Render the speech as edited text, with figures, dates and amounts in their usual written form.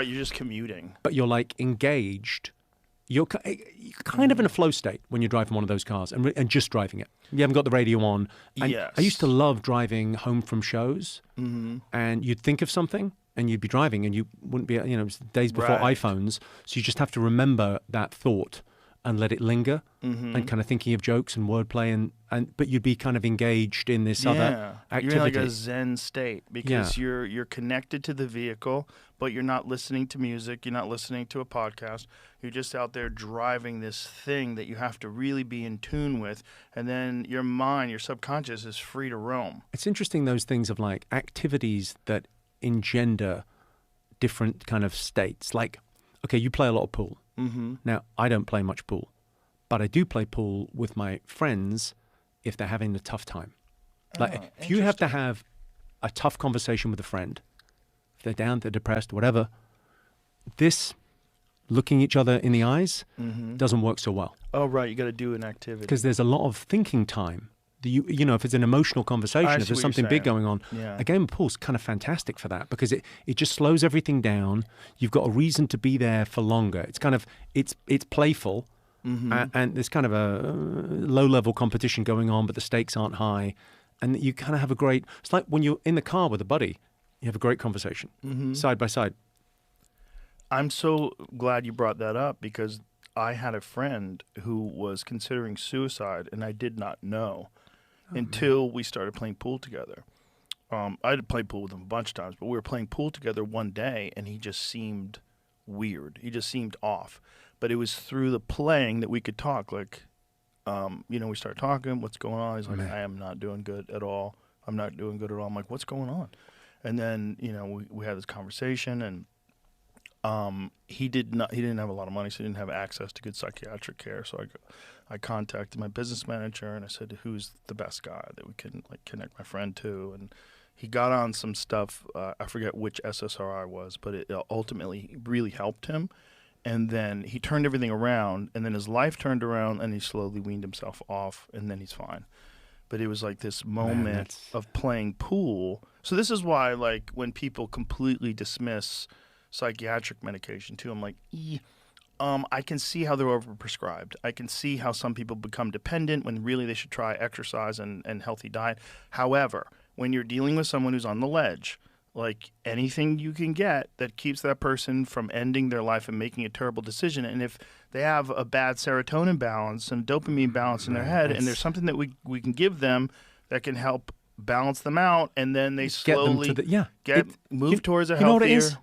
But you're just commuting. but you're like engaged. You're kind of in a flow state when you're driving one of those cars and just driving it. You haven't got the radio on. And Yes. I used to love driving home from shows, and you'd think of something and you'd be driving and you wouldn't be, it was days before Right. iPhones. So you just have to remember that thought and let it linger and kind of thinking of jokes and wordplay but you'd be kind of engaged in this other activity. You're in like a Zen state because you're connected to the vehicle, but you're not listening to music. You're not listening to a podcast. You're just out there driving this thing that you have to really be in tune with. And then your mind, your subconscious is free to roam. It's interesting, those things of like activities that engender different kind of states. Like, okay, you play a lot of pool. Now, I don't play much pool, but I do play pool with my friends if they're having a tough time. Like, if you have to have a tough conversation with a friend, if they're down, they're depressed, whatever, this looking each other in the eyes doesn't work so well. Oh, right. You got to do an activity. Because there's a lot of thinking time. If it's an emotional conversation, I if see there's what something you're big saying. going on, Yeah. a game of pool's kind of fantastic for that because it just slows everything down. You've got a reason to be there for longer. It's kind of it's playful, and there's kind of a low-level competition going on, but the stakes aren't high, and you kind of have a great. It's like when you're in the car with a buddy, you have a great conversation side by side. I'm so glad you brought that up because I had a friend who was considering suicide, and I did not know until we started playing pool together. I had played pool with him a bunch of times, but we were playing pool together one day, and he just seemed weird. He just seemed off. But it was through the playing that we could talk. Like, we started talking, what's going on? He's like, I am not doing good at all. I'm not doing good at all. I'm like, what's going on? And then, we had this conversation, and he didn't have a lot of money, so he didn't have access to good psychiatric care. So I contacted my business manager and I said, who's the best guy that we can connect my friend to? And he got on some stuff. I forget which SSRI was, but it ultimately really helped him. And then he turned everything around, and then his life turned around, and he slowly weaned himself off, and then he's fine. But it was like this moment of playing pool. So this is why, like, when people completely dismiss psychiatric medication too, I'm like, I can see how they're overprescribed. I can see how some people become dependent when really they should try exercise and healthy diet. However, when you're dealing with someone who's on the ledge, like, anything you can get that keeps that person from ending their life and making a terrible decision, and if they have a bad serotonin balance and dopamine balance in their head, and there's something that we can give them that can help balance them out, and then they slowly get them to move towards a You know what it healthier. is?